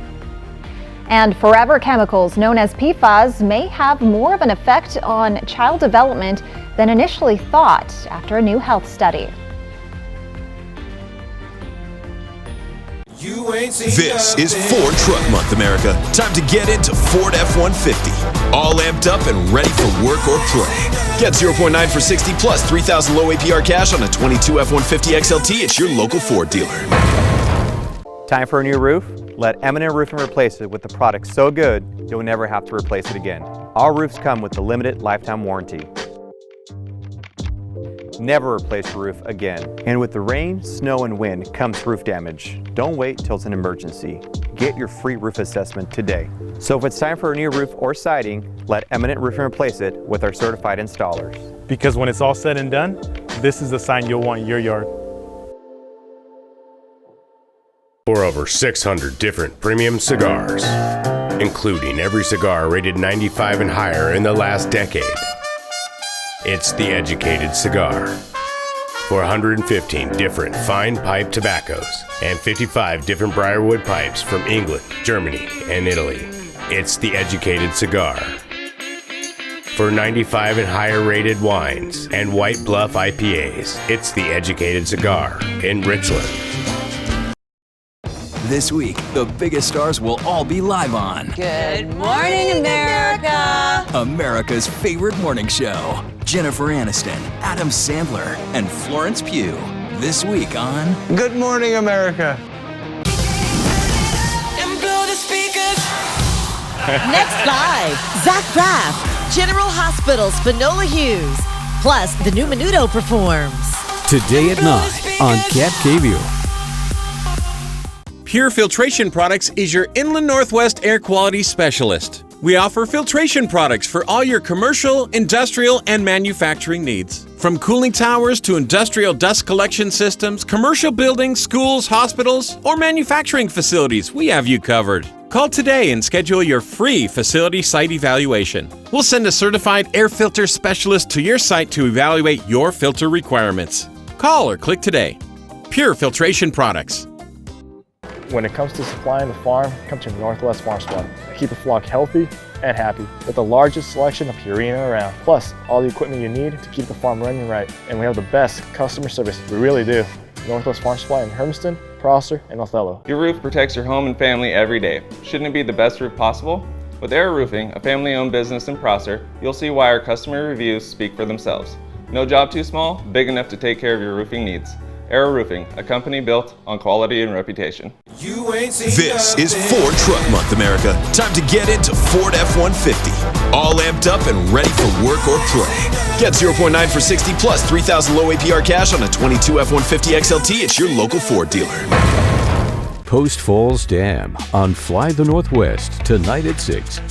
And forever chemicals known as PFAS may have more of an effect on child development than initially thought after a new health study. This is Ford Truck Month, America. Time to get into Ford F-150. All amped up and ready for work or play. Get 0.9 for 60 plus 3,000 low APR cash on a 22 F-150 XLT at your local Ford dealer. Time for a new roof? Let Eminent Roofing replace it with a product so good you'll never have to replace it again. Our roofs come with a limited lifetime warranty. Never replace your roof again. And with the rain, snow, and wind comes roof damage. Don't wait till it's an emergency. Get your free roof assessment today. So if it's time for a new roof or siding, let Eminent Roofing replace it with our certified installers. Because when it's all said and done, this is the sign you'll want in your yard. For over 600 different premium cigars, including every cigar rated 95 and higher in the last decade. It's The Educated Cigar. For 115 different fine pipe tobaccos and 55 different Briarwood pipes from England, Germany, and Italy. It's The Educated Cigar. For 95 and higher rated wines and White Bluff IPAs, it's The Educated Cigar in Richland. This week, the biggest stars will all be live on Good Morning, America! America's favorite morning show. Jennifer Aniston, Adam Sandler, and Florence Pugh. This week on Good Morning, America. And blow the speakers. Next live, Zach Braff, General Hospital's Finola Hughes. Plus, the new Menudo performs. Today at 9 on Cap KView. Pure Filtration Products is your Inland Northwest air quality specialist. We offer filtration products for all your commercial, industrial, and manufacturing needs. From cooling towers to industrial dust collection systems, commercial buildings, schools, hospitals, or manufacturing facilities, we have you covered. Call today and schedule your free facility site evaluation. We'll send a certified air filter specialist to your site to evaluate your filter requirements. Call or click today. Pure Filtration Products. When it comes to supplying the farm, come to Northwest Farm Supply. Keep a flock healthy and happy with the largest selection of purina around, plus all the equipment you need to keep the farm running right. And we have the best customer service, we really do. Northwest Farm Supply in Hermiston, Prosser, and Othello. Your roof protects your home and family every day. Shouldn't it be the best roof possible? With Air Roofing, a family-owned business in Prosser, you'll see why our customer reviews speak for themselves. No job too small, big enough to take care of your roofing needs. Air Roofing, a company built on quality and reputation. This is Ford Truck Month, America. Time to get into Ford F-150. All amped up and ready for work or play. Get 0.9 for 60 plus 3,000 low APR cash on a 22 F-150 XLT at your local Ford dealer. Post Falls Dam on Fly the Northwest tonight at 6.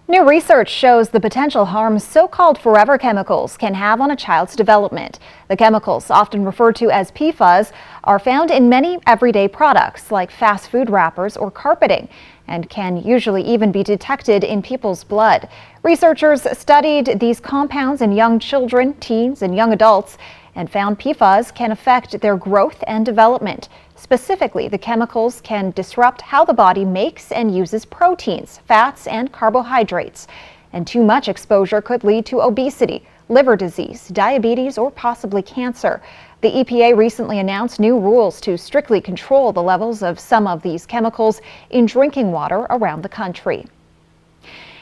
New research shows the potential harm so-called forever chemicals can have on a child's development. The chemicals, often referred to as PFAS, are found in many everyday products like fast food wrappers or carpeting, and can usually even be detected in people's blood. Researchers studied these compounds in young children, teens, and young adults, and found PFAS can affect their growth and development. Specifically, the chemicals can disrupt how the body makes and uses proteins, fats, and carbohydrates. And too much exposure could lead to obesity, liver disease, diabetes, or possibly cancer. The EPA recently announced new rules to strictly control the levels of some of these chemicals in drinking water around the country.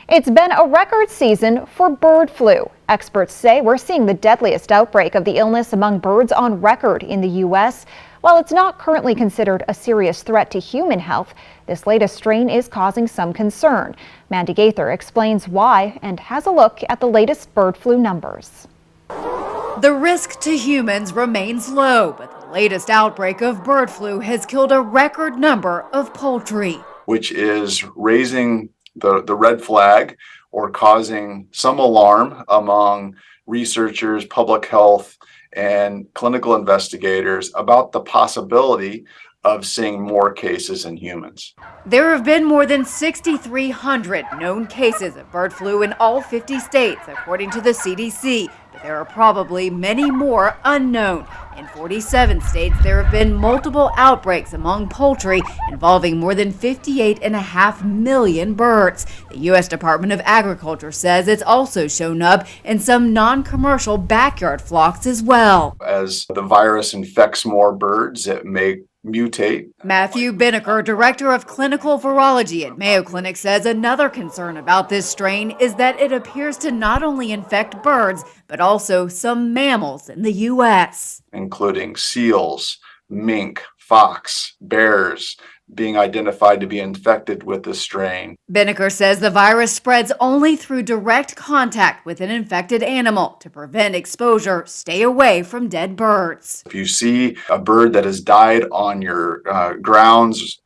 It's been a record season for bird flu. Experts say we're seeing the deadliest outbreak of the illness among birds on record in the U.S. While it's not currently considered a serious threat to human health, this latest strain is causing some concern. Mandy Gaither explains why and has a look at the latest bird flu numbers. The risk to humans remains low, but the latest outbreak of bird flu has killed a record number of poultry, which is raising the red flag or causing some alarm among researchers, public health, and clinical investigators about the possibility of seeing more cases in humans. There have been more than 6,300 known cases of bird flu in all 50 states, according to the CDC, but there are probably many more unknown. In 47 states, there have been multiple outbreaks among poultry involving more than 58.5 million birds. The U.S. Department of Agriculture says it's also shown up in some non-commercial backyard flocks as well. As the virus infects more birds, it may mutate. Matthew Binnicker, director of clinical virology at Mayo Clinic, says another concern about this strain is that it appears to not only infect birds, but also some mammals in the U.S., including seals, mink, fox, bears, being identified to be infected with this strain. Binnicker says the virus spreads only through direct contact with an infected animal. To prevent exposure, stay away from dead birds. If you see a bird that has died on your grounds,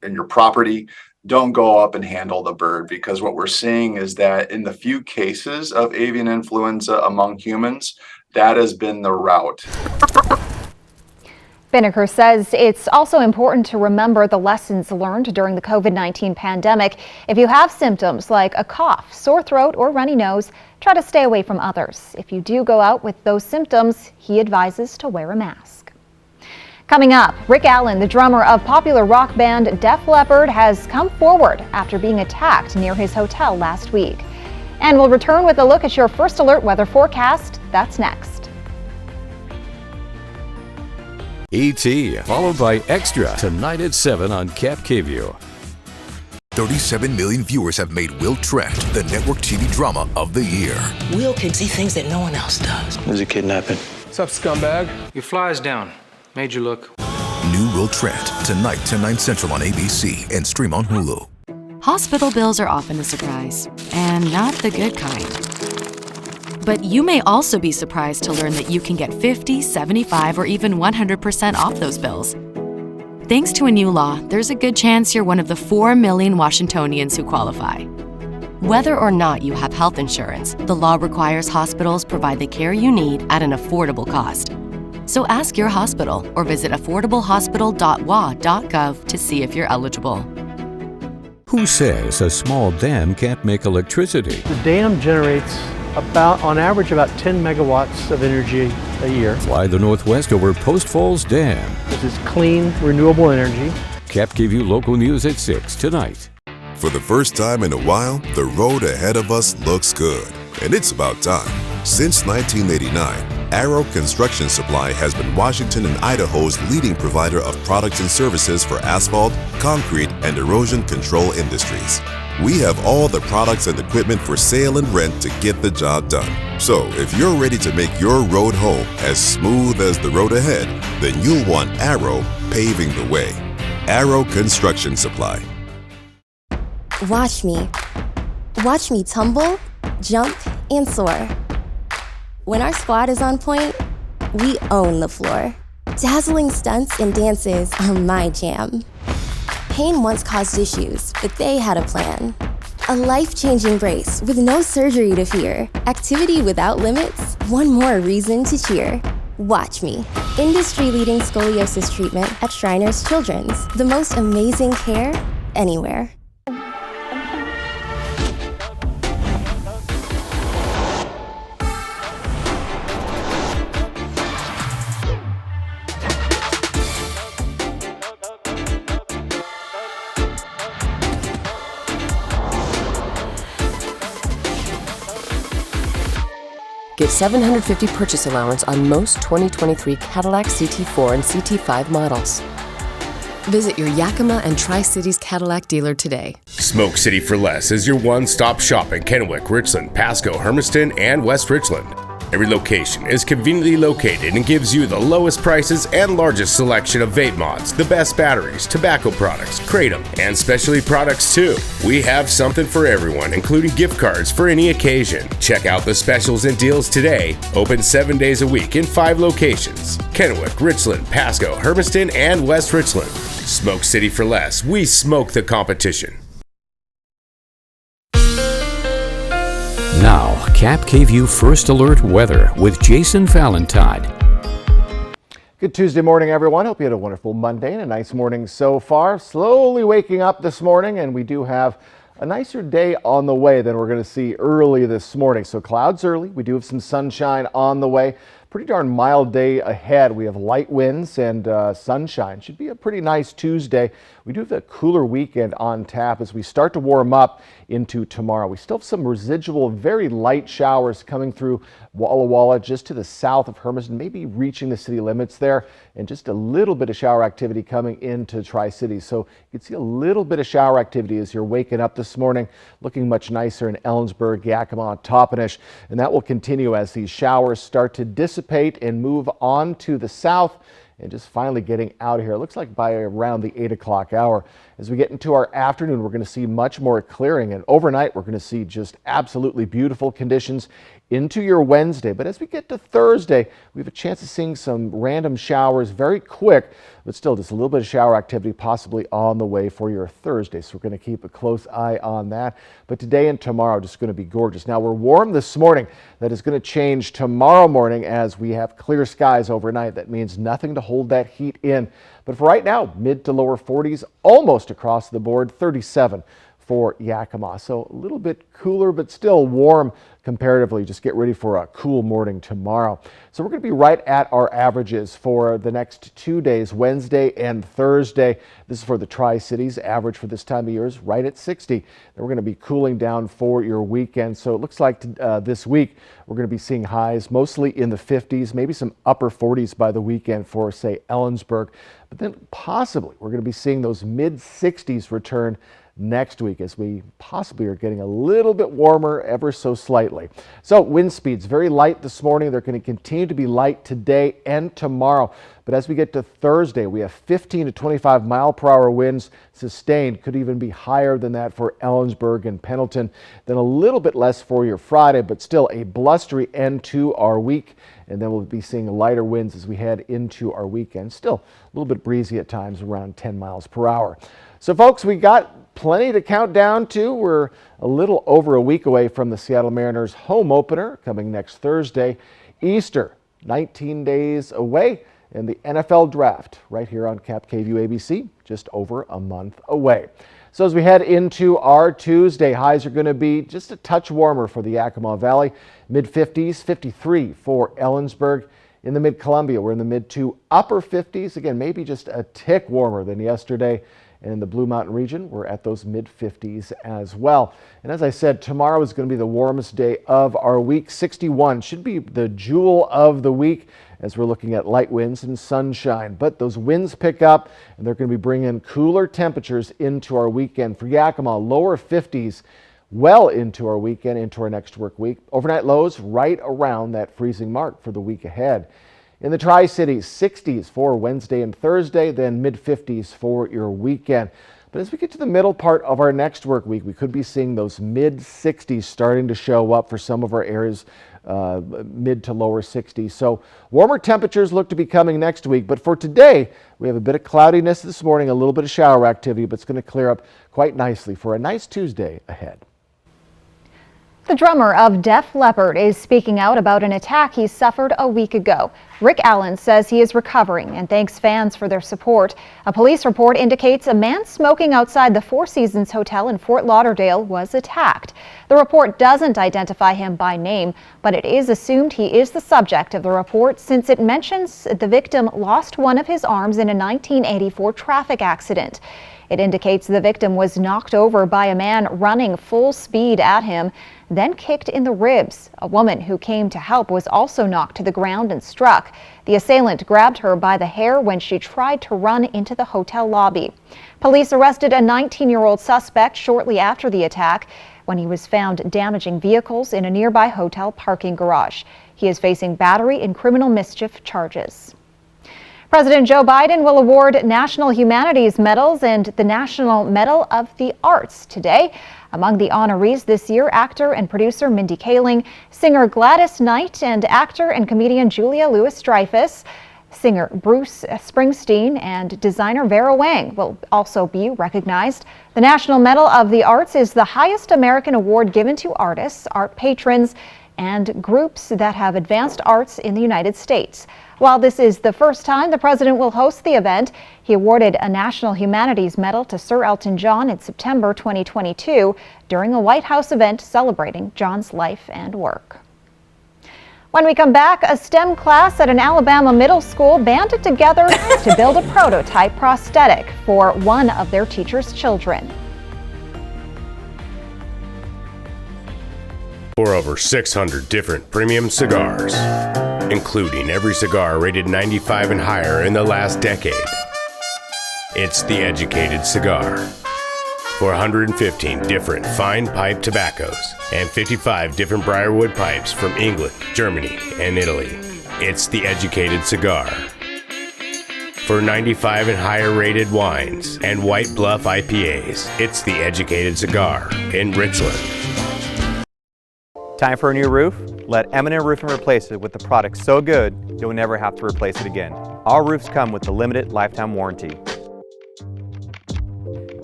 in your property, don't go up and handle the bird, because what we're seeing is that in the few cases of avian influenza among humans, that has been the route. Binnicker says it's also important to remember the lessons learned during the COVID-19 pandemic. If you have symptoms like a cough, sore throat, or runny nose, try to stay away from others. If you do go out with those symptoms, he advises to wear a mask. Coming up, Rick Allen, the drummer of popular rock band Def Leppard, has come forward after being attacked near his hotel last week. And we'll return with a look at your First Alert weather forecast. That's next. E.T. followed by Extra tonight at 7 on Cap KVUE. 37 million viewers have made Will Trent the network TV drama of the year. Will can see things that no one else does. There's a kidnapping. What's up, scumbag? Your fly's down. Made you look. New Will Trent tonight, 10, 9 Central on ABC and stream on Hulu. Hospital bills are often a surprise, and not the good kind. But you may also be surprised to learn that you can get 50, 75, or even 100% off those bills. Thanks to a new law, there's a good chance you're one of the 4 million Washingtonians who qualify. Whether or not you have health insurance, the law requires hospitals provide the care you need at an affordable cost. So ask your hospital or visit affordablehospital.wa.gov to see if you're eligible. Who says a small dam can't make electricity? The dam generates on average, about 10 megawatts of energy a year. Fly the Northwest over Post Falls Dam. This is clean, renewable energy. Cap gave you local news at 6 tonight. For the first time in a while, the road ahead of us looks good. And it's about time. Since 1989, Arrow Construction Supply has been Washington and Idaho's leading provider of products and services for asphalt, concrete, and erosion control industries. We have all the products and equipment for sale and rent to get the job done. So if you're ready to make your road home as smooth as the road ahead, then you'll want Arrow paving the way. Arrow Construction Supply. Watch me. Watch me tumble, jump, and soar. When our squad is on point, we own the floor. Dazzling stunts and dances are my jam. Pain once caused issues, but they had a plan. A life-changing brace with no surgery to fear. Activity without limits, one more reason to cheer. Watch me. Industry-leading scoliosis treatment at Shriners Children's. The most amazing care anywhere. Get $750 purchase allowance on most 2023 Cadillac CT4 and CT5 models. Visit your Yakima and Tri-Cities Cadillac dealer today. Smoke City for Less is your one-stop shop in Kennewick, Richland, Pasco, Hermiston, and West Richland. Every location is conveniently located and gives you the lowest prices and largest selection of vape mods, the best batteries, tobacco products, Kratom, and specialty products too. We have something for everyone, including gift cards for any occasion. Check out the specials and deals today. Open 7 days a week in 5 locations: Kennewick, Richland, Pasco, Hermiston, and West Richland. Smoke City for Less. We smoke the competition. Now, Cap KVU First Alert Weather with Jason Valentine. Good Tuesday morning, everyone. Hope you had a wonderful Monday and a nice morning so far. Slowly waking up this morning, and we do have a nicer day on the way than we're going to see early this morning. So clouds early. We do have some sunshine on the way. Pretty darn mild day ahead. We have light winds and sunshine. Should be a pretty nice Tuesday. We do have a cooler weekend on tap as we start to warm up into tomorrow. We still have some residual, very light showers coming through Walla Walla, just to the south of Hermiston, maybe reaching the city limits there, and just a little bit of shower activity coming into Tri-Cities. So you can see a little bit of shower activity as you're waking up this morning, looking much nicer in Ellensburg, Yakima, Toppenish, and that will continue as these showers start to dissipate and move on to the south. And just finally getting out of here. It looks like by around the 8 o'clock hour. As we get into our afternoon, we're going to see much more clearing. And overnight, we're going to see just absolutely beautiful conditions into your Wednesday. But as we get to Thursday, we have a chance of seeing some random showers very quick, but still just a little bit of shower activity possibly on the way for your Thursday. So we're going to keep a close eye on that. But today and tomorrow just going to be gorgeous. Now, we're warm this morning. That is going to change tomorrow morning as we have clear skies overnight. That means nothing to hold that heat in. But for right now, mid to lower 40s almost across the board, 37 for Yakima. So a little bit cooler, but still warm comparatively. Just get ready for a cool morning tomorrow. So we're going to be right at our averages for the next 2 days, Wednesday and Thursday. This is for the Tri-Cities. Average for this time of year is right at 60. Then we're going to be cooling down for your weekend. So it looks like this week we're going to be seeing highs mostly in the 50s, maybe some upper 40s by the weekend for, say, Ellensburg. But then possibly we're going to be seeing those mid 60s return next week as we possibly are getting a little bit warmer ever so slightly. So wind speeds very light this morning. They're going to continue to be light today and tomorrow. But as we get to Thursday, we have 15 to 25 mile per hour winds sustained. Could even be higher than that for Ellensburg and Pendleton. Then a little bit less for your Friday, but still a blustery end to our week. And then we'll be seeing lighter winds as we head into our weekend. Still a little bit breezy at times, around 10 miles per hour. So folks, we got plenty to count down to. We're a little over a week away from the Seattle Mariners home opener coming next Thursday. Easter, 19 days away, and the NFL draft right here on Cap KVU ABC, just over a month away. So as we head into our Tuesday, highs are going to be just a touch warmer for the Yakima Valley, mid-50s, 53 for Ellensburg. In the mid-Columbia, we're in the mid to upper 50s. Again, maybe just a tick warmer than yesterday. And in the Blue Mountain region, we're at those mid-50s as well. And as I said, tomorrow is going to be the warmest day of our week. 61 should be the jewel of the week as we're looking at light winds and sunshine. But those winds pick up, and they're going to be bringing cooler temperatures into our weekend. For Yakima, lower 50s well into our weekend, into our next work week. Overnight lows right around that freezing mark for the week ahead. In the Tri-Cities, 60s for Wednesday and Thursday, then mid-50s for your weekend. But as we get to the middle part of our next work week, we could be seeing those mid-60s starting to show up for some of our areas, mid to lower 60s. So warmer temperatures look to be coming next week. But for today, we have a bit of cloudiness this morning, a little bit of shower activity, but it's going to clear up quite nicely for a nice Tuesday ahead. The drummer of Def Leppard is speaking out about an attack he suffered a week ago. Rick Allen says he is recovering and thanks fans for their support. A police report indicates a man smoking outside the Four Seasons Hotel in Fort Lauderdale was attacked. The report doesn't identify him by name, but it is assumed he is the subject of the report since it mentions the victim lost one of his arms in a 1984 traffic accident. It indicates the victim was knocked over by a man running full speed at him, then kicked in the ribs. A woman who came to help was also knocked to the ground and struck. The assailant grabbed her by the hair when she tried to run into the hotel lobby. Police arrested a 19-year-old suspect shortly after the attack when he was found damaging vehicles in a nearby hotel parking garage. He is facing battery and criminal mischief charges. President Joe Biden will award National Humanities Medals and the National Medal of the Arts today. Among the honorees this year, actor and producer Mindy Kaling, singer Gladys Knight, and actor and comedian Julia Louis-Dreyfus. Singer Bruce Springsteen and designer Vera Wang will also be recognized. The National Medal of the Arts is the highest American award given to artists, art patrons, and groups that have advanced arts in the United States. While this is the first time the president will host the event, he awarded a National Humanities Medal to Sir Elton John in September 2022 during a White House event celebrating John's life and work. When we come back, a STEM class at an Alabama middle school banded together to build a prototype prosthetic for one of their teacher's children. For over 600 different premium cigars, including every cigar rated 95 and higher in the last decade. It's The Educated Cigar. For 115 different fine pipe tobaccos and 55 different Briarwood pipes from England, Germany, and Italy. It's The Educated Cigar. For 95 and higher rated wines and White Bluff IPAs, it's The Educated Cigar in Richland. Time for a new roof? Let M&M Roofing replace it with a product so good you'll never have to replace it again. Our roofs come with a limited lifetime warranty.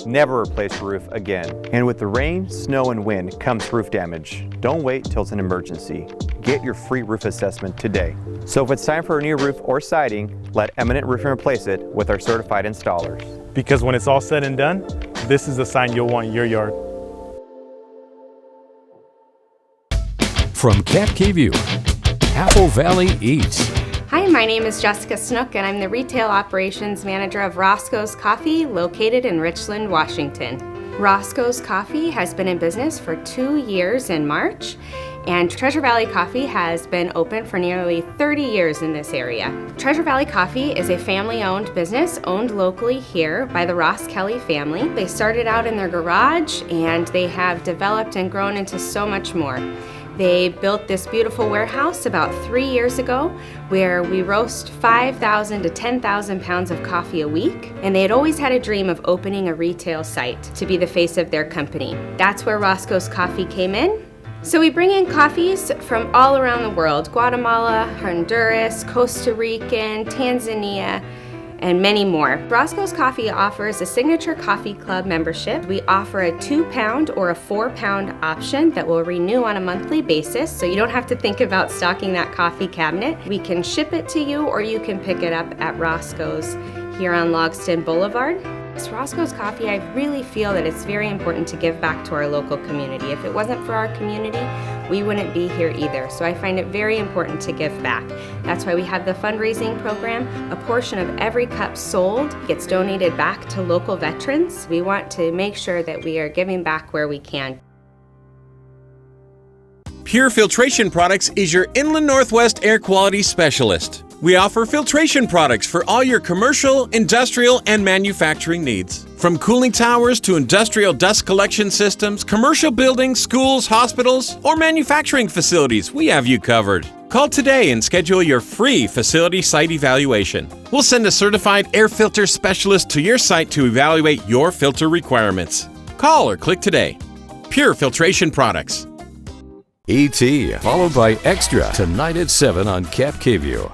Never replace your roof again. And with the rain, snow, and wind comes roof damage. Don't wait till it's an emergency. Get your free roof assessment today. So if it's time for a new roof or siding, let M&M Roofing replace it with our certified installers. Because when it's all said and done, this is the sign you'll want in your yard. From Cap KVU, Apple Valley Eats. Hi, my name is Jessica Snook, and I'm the Retail Operations Manager of Roscoe's Coffee, located in Richland, Washington. Roscoe's Coffee has been in business for 2 years in March, and Treasure Valley Coffee has been open for nearly 30 years in this area. Treasure Valley Coffee is a family-owned business owned locally here by the Ross Kelly family. They started out in their garage, and they have developed and grown into so much more. They built this beautiful warehouse about 3 years ago where we roast 5,000 to 10,000 pounds of coffee a week, and they had always had a dream of opening a retail site to be the face of their company. That's where Roscoe's Coffee came in. So we bring in coffees from all around the world: Guatemala, Honduras, Costa Rican, Tanzania, and many more. Roscoe's Coffee offers a Signature Coffee Club membership. We offer a 2-pound or a 4-pound option that will renew on a monthly basis, so you don't have to think about stocking that coffee cabinet. We can ship it to you, or you can pick it up at Roscoe's here on Logston Boulevard. Roscoe's Coffee, I really feel that it's very important to give back to our local community. If it wasn't for our community, we wouldn't be here either. So I find it very important to give back. That's why we have the fundraising program. A portion of every cup sold gets donated back to local veterans. We want to make sure that we are giving back where we can. Pure Filtration Products is your Inland Northwest air quality specialist. We offer filtration products for all your commercial, industrial, and manufacturing needs. From cooling towers to industrial dust collection systems, commercial buildings, schools, hospitals, or manufacturing facilities, we have you covered. Call today and schedule your free facility site evaluation. We'll send a certified air filter specialist to your site to evaluate your filter requirements. Call or click today. Pure Filtration Products. E.T. followed by Extra tonight at 7 on Cap KVUE.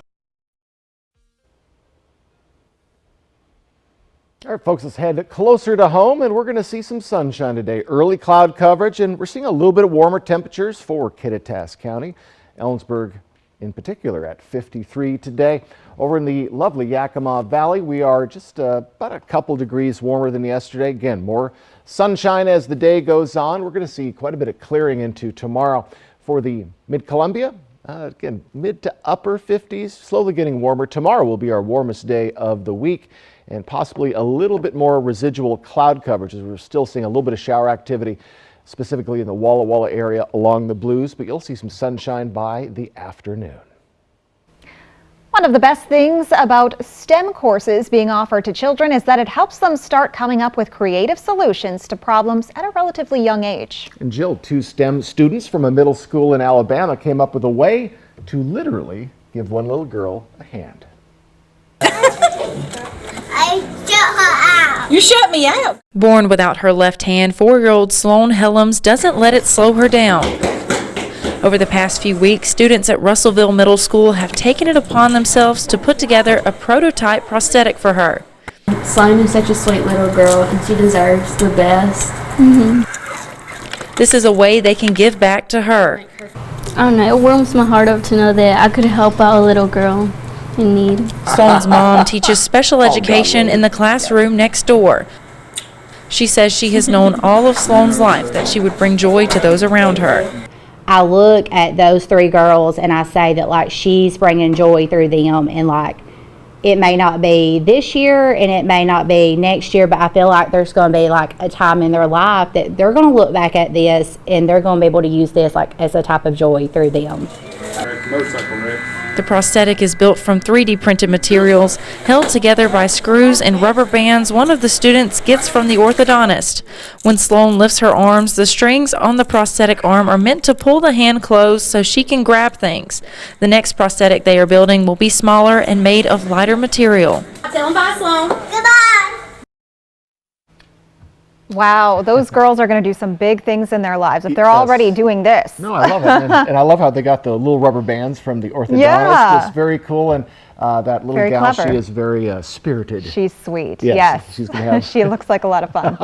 All right, folks, let's head closer to home, and we're going to see some sunshine today. Early cloud coverage, and we're seeing a little bit of warmer temperatures for Kittitas County. Ellensburg, in particular, at 53 today. Over in the lovely Yakima Valley, we are just about a couple degrees warmer than yesterday. Again, more sunshine as the day goes on. We're going to see quite a bit of clearing into tomorrow. For the Mid-Columbia, again, mid to upper 50s, slowly getting warmer. Tomorrow will be our warmest day of the week, and possibly a little bit more residual cloud coverage, as we're still seeing a little bit of shower activity, specifically in the Walla Walla area along the Blues, but you'll see some sunshine by the afternoon. One of the best things about STEM courses being offered to children is that it helps them start coming up with creative solutions to problems at a relatively young age. And Jill, 2 STEM students from a middle school in Alabama came up with a way to literally give one little girl a hand. I shut her out. You shut me out. Born without her left hand, 4-year-old Sloan Helms doesn't let it slow her down. Over the past few weeks, students at Russellville Middle School have taken it upon themselves to put together a prototype prosthetic for her. Sloan is such a sweet little girl, and she deserves the best. This is a way they can give back to her. I don't know, it warms my heart up to know that I could help out a little girl in need. Sloan's mom teaches special education in the classroom next door. She says she has known all of Sloan's life that she would bring joy to those around her. I look at those 3 girls and I say that, like, she's bringing joy through them, and like it may not be this year and it may not be next year, but I feel like there's going to be like a time in their life that they're going to look back at this and they're going to be able to use this like as a type of joy through them. The prosthetic is built from 3D printed materials held together by screws and rubber bands one of the students gets from the orthodontist. When Sloan lifts her arms, the strings on the prosthetic arm are meant to pull the hand closed so she can grab things. The next prosthetic they are building will be smaller and made of lighter material. Tell them bye, Sloan. Goodbye. Wow, those girls are going to do some big things in their lives if they're already doing this. No, I love it. And I love how they got the little rubber bands from the orthodontist. Yeah. It's very cool. And that little Very gal, clever. she is very spirited. She's sweet. Yes, Yes. she's gonna have She looks like a lot of fun.